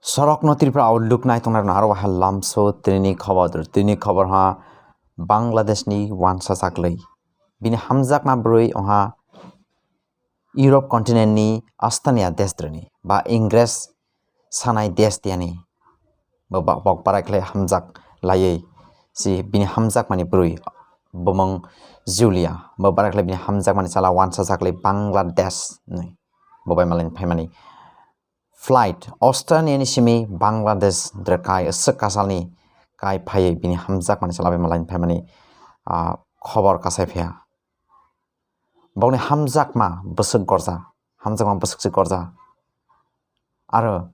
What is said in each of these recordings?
Sorok no Tripura outlook na itong naro halam so training khobor ha Bangladesh ni wansa saklei bini hamzak na broi oha Europe continent ni astania desh drani ba Ingres sanai desh tiani ba bok parakle hamzak layei si bini hamzak mani broi bomong Julia ba parakle bini hamzak mani sala wansa saklei Bangladesh ni bobai malin phaimani flight Australia ni simi Bangladesh drekai sekasalni kai phai bini hamzak mani salabe malain phaimani khobor kasai phya bawni hamzak ma busuk gorja aro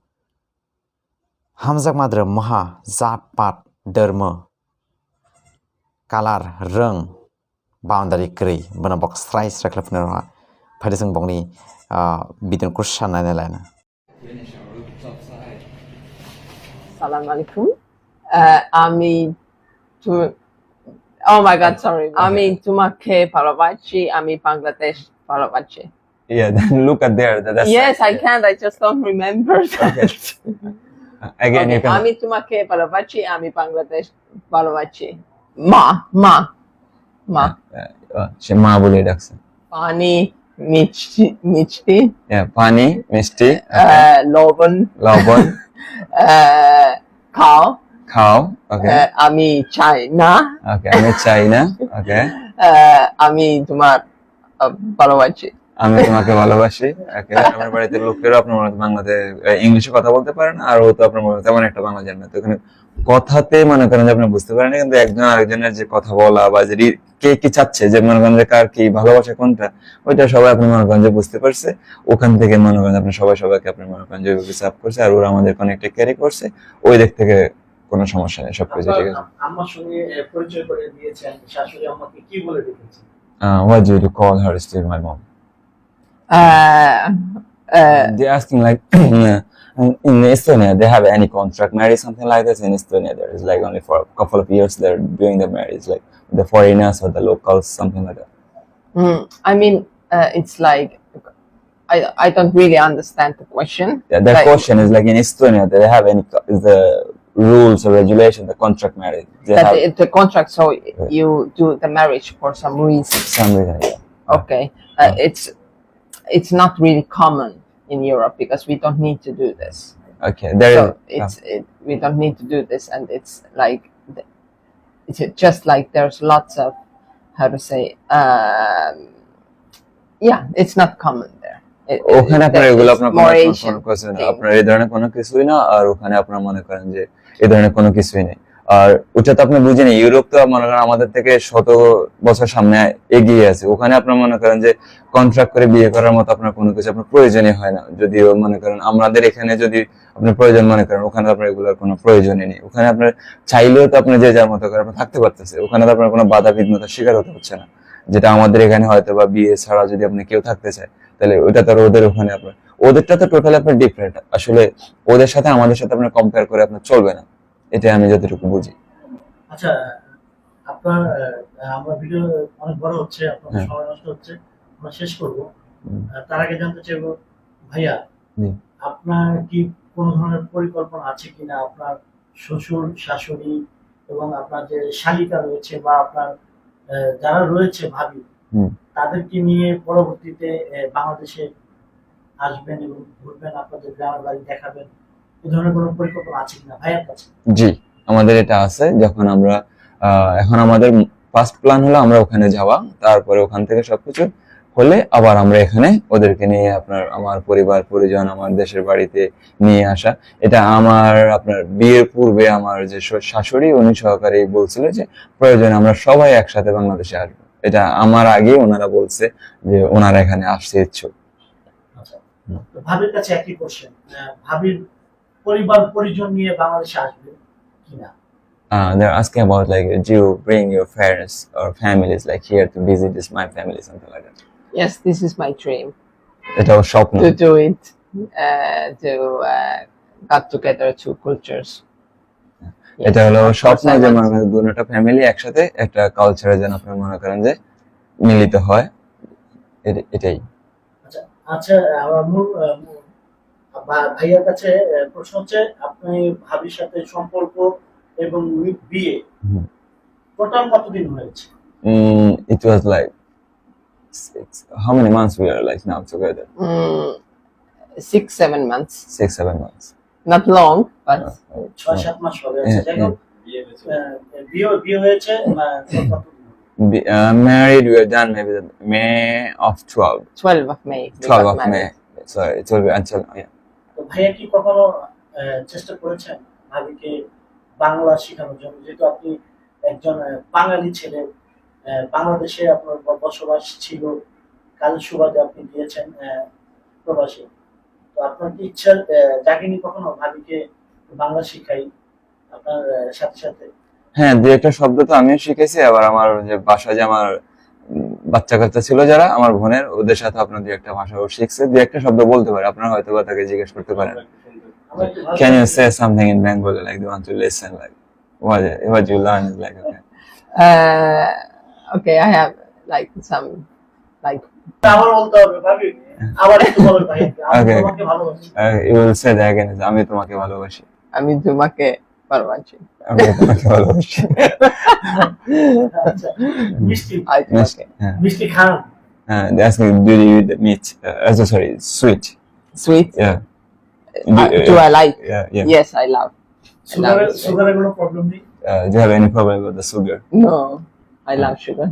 hamzak ma dre maha zat pat dharma kalar rang boundary kri bana bok strai sraklapna phadising bongni bidin kursana nelana Assalamualaikum. Oh my God, sorry. Ami Tumake Paravachi, Ami Bangladesh Paravachi. Yeah, then look at there. Yes, I can't. I just don't remember that. Again, you can. Ami Tumake Paravachi, Ami Bangladesh Paravachi. Ma. সে মা বলে ডাকছে Pani Michti. Yeah, পানি মিষ্টি Lobon. Cow. খাও okay Ami China. okay আমি চাই না okay Ami Tumar Paravachi. আমি তোমাকে ভালোবাসি okay আমার বাড়িতে লোকেরা আপনার বাংলাতে ইংলিশে কথা বলতে পারেন আর ও তো আপনার তেমন একটা বাংলা জানে না তো এখানে কথাতে মনে করেন যে আপনি বুঝতে পারেন কিন্তু একজন আরেকজনের যে কথা বলা বা যে কে কি চাচ্ছে যে মনে করেন যে কার কি ভালোবাসা কোনটা ওইটা সবাই আপনি মনে করেন যে বুঝতে পারছে ওখান থেকে মনে করেন আপনি সবাইকে আপনি মনে করেন যে সাপ করছে আর ওরা আমাদের কানেক্টে ক্যারি করছে ওই দিক থেকে কোনো সমস্যা নেই সবকিছু ঠিক আছে আম্মার সঙ্গে পরিচয় করে দিয়েছেন শাশুড়ি আম্মাকে কি বলে ডেকেছেন what do you call her still my mom they're asking like in Estonia they have any contract marriage something like this in Estonia there is like only for a couple of years they're doing the marriage like the foreigners or the locals something like that I mean it's like I don't really understand the question. Yeah, the question is like in Estonia do they have any is the rules or regulation the contract marriage the contract so you do the marriage for some reason. Yeah. Okay, it's not really common in Europe because we don't need to do this. Okay, We don't need to do this, and it's like it's just like there's lots of how to say it's not common there. ওখানে আপনার এগুলো আপনার আপনার এই ধরনের কোনো কিছুই না আর ওখানে আপনার মনে করেন যে এই ধরনের কোনো কিছুই নেই আর ওটা তো আপনি বুঝেন ইউরোপ তো মনে করেন আমাদের থেকে 100 বছর সামনে এগিয়ে আছে ওখানে আপনার মনে করেন যে কন্ট্রাক্ট করে বিয়ে করার মতো আপনার কোনো কিছু আপনার প্রয়োজনই হয় না যদিও মনে করেন আমাদের এখানে যদি আপনি প্রয়োজন মনে করেন ওখানে আপনার এগুলোর কোনো প্রয়োজনই নেই ওখানে আপনার চাইলেও তো আপনি যে যার মতো করে আপনি থাকতে পারতেছে ওখানে তো আপনার কোনো বাধা বিঘ্নতার শিকার হতে হচ্ছে না যেটা আমাদের এখানে হয়তো বা বিয়ে ছাড়া যদি আপনি কেউ থাকতে চায় তাহলে ওটা তো ওদের ওখানে আপনার ওদেরটা তো টোটালি আপনার ডিফারেন্ট আসলে ওদের সাথে আমাদের সাথে আপনার কম্পেয়ার করে আপনার চলবে না এটা আমি যতটুকু বুঝি আচ্ছা আপনার আমার ভিডিও অনেক বড় হচ্ছে আপনাদের সময় নষ্ট হচ্ছে আমরা শেষ করব তার আগে জানতে চাইবো ভাইয়া আপনার কি কোনো ধরনের পরিকল্পনা আছে কিনা আপনার শ্বশুর শাশুড়ি এবং আপনার যে শালিকা রয়েছে বা আপনার যারা রয়েছে ভাবি তাদেরকে নিয়ে পরবর্তীতে বাংলাদেশে আসবেন এবং ঘুরবেন আপনাদের গ্রামের বাড়ি দেখাবেন এই ধরনের কোনো পরিকল্পনা আছে কিনা ভাইয়ার কাছে জি আমাদের এটা আছে যখন আমরা এখন আমাদের ফার্স্ট প্ল্যান হলো আমরা ওখানে যাওয়া তারপরে ওখান থেকে সবকিছু হলে আবার আমরা এখানে ওদেরকে নিয়ে আমার পরিবার পরিজন আমার দেশের বাড়িতে নিয়ে আসা এটা আমার আপনার বিয়ের পূর্বে আমার যে শাশুড়ি উনি সহকারী বলছিল যে প্রয়োজনে আমরা সবাই একসাথে বাংলাদেশে আসবো এটা আমার আগে ওনারা বলছে যে ওনারা এখানে আসতে ইচ্ছুক আচ্ছা তো ভাবির কাছে একই কোশ্চেন ভাবির পরিবার পরিজন নিয়ে বাংলাদেশে আসবে কিনা they're asking about like do you bring your parents or families like here to visit this my family something like that Yes, this is my dream. এটা ওর স্বপ্ন To do it to got together two cultures. এটা হলো স্বপ্ন যে মনে করেন দুটো family একসাথে একটা কালচারে যেন আপনি মনে করেন যে মিলিত হয় এটাই আচ্ছা আমরা ভাইয়ার কাছে প্রশ্ন হচ্ছে, আপনি ভাবির সাথে সম্পর্ক এবং বিয়ে হুম। টোটাল কতদিন হয়েছে? It was like how many months we are like now together? 6-7 months. 6-7 months. Not long, but 6-7 মাস হবে। আচ্ছা, যাই হোক, বিয়ে হয়েছে কতদিন? Married, we are done maybe the May of 12. 12 of May. we 12 got of married. May. So it will be until yeah. তো ভাইয়া কি কখনো চেষ্টা করেছেন ভাবিকে বাংলা শেখানোর জন্য, যেহেতু আপনি একজন বাঙালি ছেলে, বাংলাদেশে আপনার বসবাস ছিল, কাজের সুবাদে আপনি গিয়েছেন প্রবাসে, তো আপনার কি ইচ্ছা জাগেনি কখনো ভাবিকে বাংলা শিখাই আপনার সাথে সাথে? হ্যাঁ, দু একটা শব্দ তো আমিও শিখেছি, আবার আমার যে বাসায় যে আমার বাচ্চা কাচ্চা ছিল যারা আমার বোনের, ওদের সাথে আপনার দু একটা ভাষাও শিখছে, দু একটা শব্দ বলতে পারে। আপনারা হয়তো বা তাকে জিজ্ঞেস করতে পারেন, আমরা একটু ভাষা- can you say something in Bengali like they want to listen, like what you learn is like okay. Okay, I have like some, like, আবার বলতে হবে ভাবি, আবার একটু বলো ভাই, আমি Okay. তোমাকে ভালোবাসি। You will say that again, আমি তোমাকে ভালোবাসি, আমি তোমাকে ভালোবাসি। আমি তোমাকে ভালোবাসি। আচ্ছা, মিষ্টি I তোমাকে। হ্যাঁ, মিষ্টি খান? they ask me do you eat the meat, sorry, sweet, Sweet. yeah. Do I like? Yeah. Yes, I love. সুগারের কোনো প্রবলেম নেই? Do you have any problem with the sugar? No, I love sugar.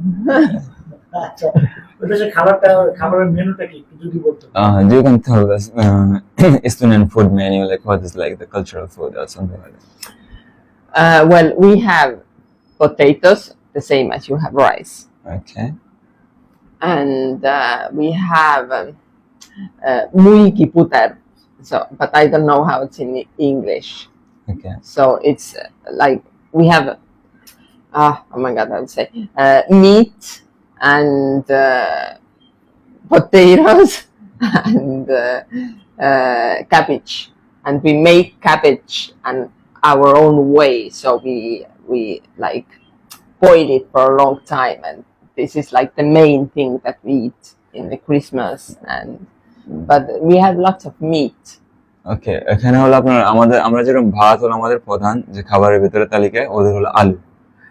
আচ্ছা, ওই দেশে খাবারের মেনুটা কি একটু যদি বলতেন? You can tell us Estonian food menu, like what is like the cultural food or something like that. Well, we have potatoes, the same as you have rice, Okay. and we have muiki puter. So, but I don't know how it's in English. Okay. So it's like we have, oh my God, I would say meat and potatoes and cabbage, and we make cabbage and our own way. So we like boil it for a long time, and this is like the main thing that we eat in the Christmas. And but we have lots of meat. ওকে, এখানে হলো আপনার আমরা যেরকম ভাত হলো আমাদের প্রধান যে খাবারের ভিতরে তালিকায়, ওদের হলো আলু,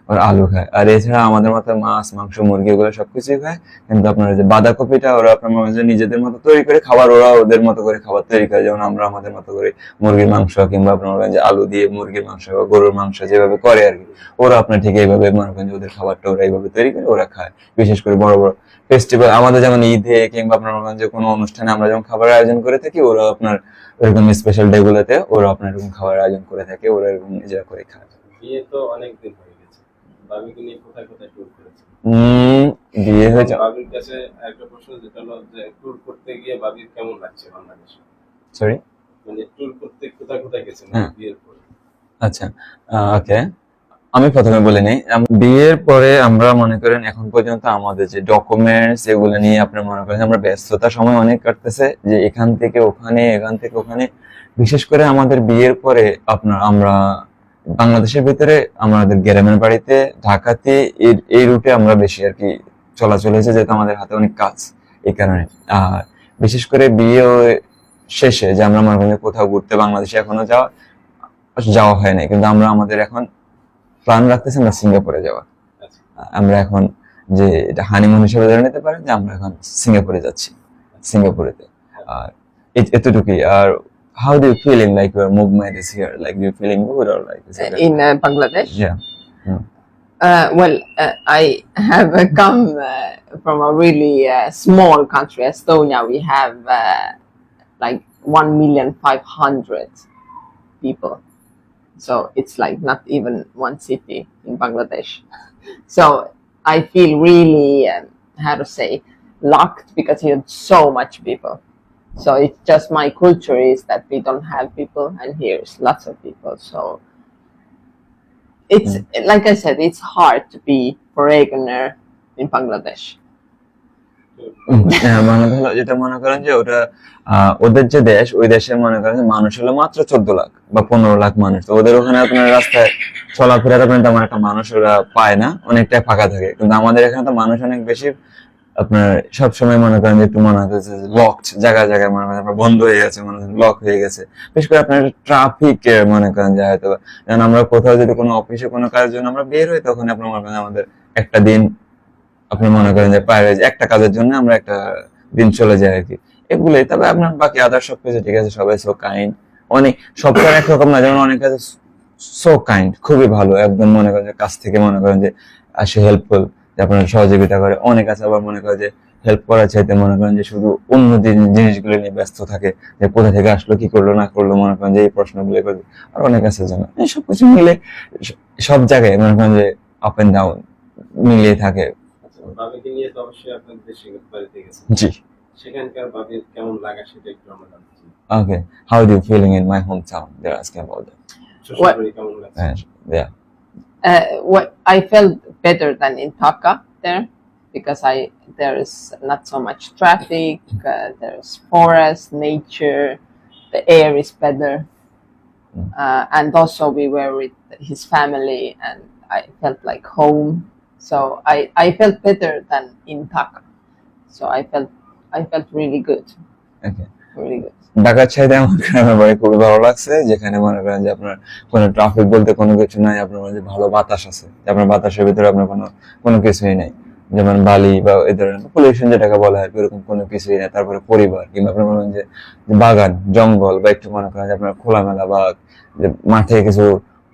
ওরা আলু খায়। আর এছাড়া আমাদের মতো মাছ, মাংস, মুরগি এগুলো সবকিছুই খায়, কিন্তু আপনার যে বাঁধাকপিটা ওরা আপনার নিজেদের মতো তৈরি করে খাবার, ওরা ওদের মতো করে খাবার তৈরি করে, যেমন আমরা আমাদের মতো করে মুরগির মাংস কিংবা আপনার যে আলু দিয়ে মুরগির মাংস বা গরুর মাংস যেভাবে করে আর কি, ওরা আপনার ঠিক এইভাবে মনে করেন যে ওদের খাবারটা ওরা এইভাবে তৈরি করে ওরা খায়। বিশেষ করে বড় বড় ফেস্টিভ্যাল, আমাদের যেমন ঈদে কিংবা আপনার যে কোনো অনুষ্ঠানে আমরা যেমন খাবারের আয়োজন করে থাকি, ওরা আপনার এরকম স্পেশাল ডে গুলোতে ওরা আপনার এরকম খাবারের আয়োজন করে থাকে, ওরা এরকম নিজেরা করে খায়। বিয়ে তো অনেক দিন হয়ে গেছে, বাবিকে নিয়ে কোথায় কোথায় ট্যুর করেছে? বিয়ে হয়েছে। বাবির কাছে একটা প্রশ্ন, যেটা হলো যে ট্যুর করতে গিয়ে বাবির কেমন লাগছে বাংলাদেশে? সরি, মানে ট্যুর করতে কোথায় কোথায় গেছেন হ্যাঁ। বিয়ের পরে? আচ্ছা, ওকে, আমি প্রথমে বলে নিই, বিয়ের পরে আমরা মনে করেন এখন পর্যন্ত আমাদের যে ডকুমেন্টস এগুলো নিয়ে আপনার মনে করেন আমরা ব্যস্ততা সময় অনেক কাটতেছে, যে এখান থেকে ওখানে এখান থেকে ওখানে। বিশেষ করে আমাদের বিয়ের পরে আমরা বাংলাদেশের ভিতরে আমাদের গ্রামের বাড়িতে ঢাকাতে এই রুটে আমরা বেশি আর কি চলাচল হয়েছে, যেহেতু আমাদের হাতে অনেক কাজ, এই কারণে। আর বিশেষ করে বিয়ে শেষে যে আমরা মনে করেন কোথাও ঘুরতে বাংলাদেশে এখনো যাওয়া হয় নাই, কিন্তু আমরা আমাদের এখন প্ল্যান রাখতেছি আমরা সিঙ্গাপুরে যাওয়া। আমরা এখন যে হানিমুন হিসেবে ধরে নিতে পারেন যে আমরা এখন সিঙ্গাপুরে যাচ্ছি, সিঙ্গাপুরেতে। আর এতটুকুই। আর how do you feeling like your movement is here, like you feeling good or like is it In Bangladesh. yeah Well, I have come from a really small country, Estonia. We have like 1,500,000 people. So it's like not even one city in Bangladesh. So I feel really, how to say, lucked because we have so much people. So it's just my culture is that we don't have people, and here's lots of people. So it's like I said, it's hard to be foreigner in Bangladesh. হ্যাঁ, মানে হলো যেটা মনে করেন যে ওটা ওদের যে দেশ, ওই দেশে মনে করেন যে মানুষ হলো মাত্র 14 লাখ বা 15 লাখ মানুষ। তো ওদের ওখানে আপনার রাস্তায় চলাফেরার আপনার তেমন একটা মানুষ ওরা পায় না, অনেকটাই ফাঁকা থাকে। কিন্তু আমাদের এখানে তো মানুষ অনেক বেশি, আপনার সব সময় মনে করেন যে একটু মনে হচ্ছে লকড জায়গায় জায়গায় মনে করেন আপনার বন্ধ হয়ে গেছে, মনে করেন লক হয়ে গেছে। বিশেষ করে আপনার ট্রাফিক মনে করেন যে হয়তো, যেমন আমরা কোথাও যদি কোনো অফিসে কোনো কাজের জন্য আমরা বের হই, তখন আপনার মনে করেন আমাদের একটা দিন আপনি মনে করেন যে পার হয়ে যায়, একটা কাজের জন্য আমরা একটা দিন চলে যায় আর কি। এগুলোই। তবে আপনার বাকি আদার সবকিছু ঠিক আছে, সবাই সো কাইন্ড। অনেক সব তো আর একরকম না, যেমন অনেক কাছে সো কাইন্ড, খুবই ভালো, একদম মনে করেন যে কাছ থেকে মনে করেন যে আসে হেল্পফুল, যে আপনার সহযোগিতা করে। অনেক আছে আবার মনে করেন যে হেল্প করার চাইতে মনে করেন যে শুধু অন্য জিনিসগুলো নিয়ে ব্যস্ত থাকে, যে কোথা থেকে আসলো, কি করলো না করলো, মনে করেন যে এই প্রশ্নগুলো করে। আর অনেক আছে যেন এই সবকিছু মিলে সব জায়গায় মনে করেন যে আপ এন্ড ডাউন মিলিয়ে থাকে। আচ্ছা, বাবিকে নিয়ে তো অবশ্যই আপনার দেশে বাড়িতে গেছেন, জি। সেখানকার বাবির কেমন লাগা সেটা একটু আমরা জানতে চাই। Okay. How do you feeling in my hometown? They're asking about that. শ্বশুর বাড়ি কেমন লাগছে? And yeah. What I felt better than in Dhaka there because there is not so much traffic. There's forest, nature, the air is better, and also we were with his family, and I felt like home. So I felt better than in Dhaka. So I felt really good, Okay. really good. ঢাকার চাইতে আমার গ্রামের বাড়ি খুবই ভালো লাগছে, যেখানে মনে করেন যে আপনার কোনো ট্রাফিক বলতে কোনো কিছু নাই, আপনার মনে যে ভালো বাতাস আছে, যে আপনার বাতাসের ভিতরে আপনার কোনো কিছুই নাই, যেমন বালি বা এই ধরনের পলিউশন যেটাকে বলা হয় এরকম কোনো কিছুই নাই। তারপরে পরিবার কিংবা আপনার মনে করেন যে বাগান জঙ্গল বা একটু মনে করেন যে আপনার খোলামেলা বা যে মাঠে কিছু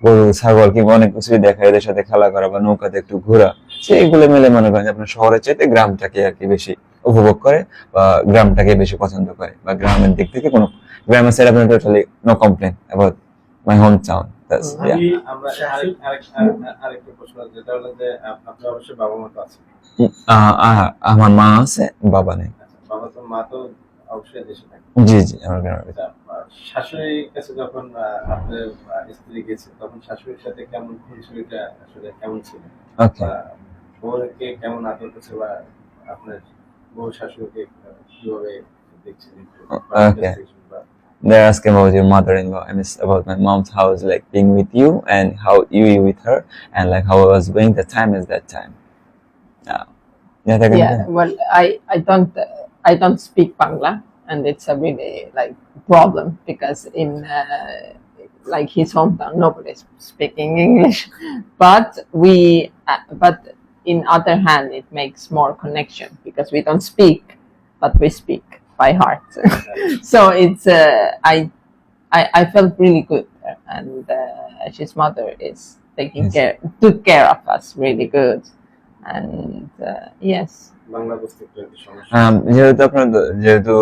গরু ছাগল কিংবা অনেক কিছুই দেখা, এদের সাথে খেলা করা বা নৌকাতে একটু ঘোরা, এগুলো মিলে মনে করেন যে আপনার শহরের চাইতে গ্রামটাকে আর কি বেশি উপভোগ করে বা গ্রামটাকে বেশি পছন্দ করে, বা গ্রামের দিক থেকে কোনো গ্রামের সাইড আপনার totally no complain about my home town. আমরা আরেকটা প্রশ্ন, যেটা হলো যে আপনার অবশ্যই বাবা মা তো আছে। আমার মা আছে, বাবা নেই। আচ্ছা, বাবা তো মা তো অবশ্যই দেশে থাকে। জি জি, আমার গ্রামের। আচ্ছা, শাশুড়ির কাছে যখন আপনার স্ত্রী গেছে, তখন শাশুড়ির সাথে কেমন খুনসুটিটা আসলে কেমন ছিল? ওকে। বউকে কেমন আদর করছে, বা আপনার বউ শাশুড়িকে কিভাবে দেখছেন একটু Okay. They're asking about your mother-in-law. I miss about my mom's house, like being with you and how you with her, and like how I was going. The time is that time. Yeah, well, I don't speak Bangla, and it's a really like problem because in like his hometown nobody's speaking English, but but in other hand it makes more connection because we don't speak, but we speak by heart. So it's I felt really good, and his mother is took care of us really good, and yes. Bangla বুঝতে একটু সমস্যা। যেহেতু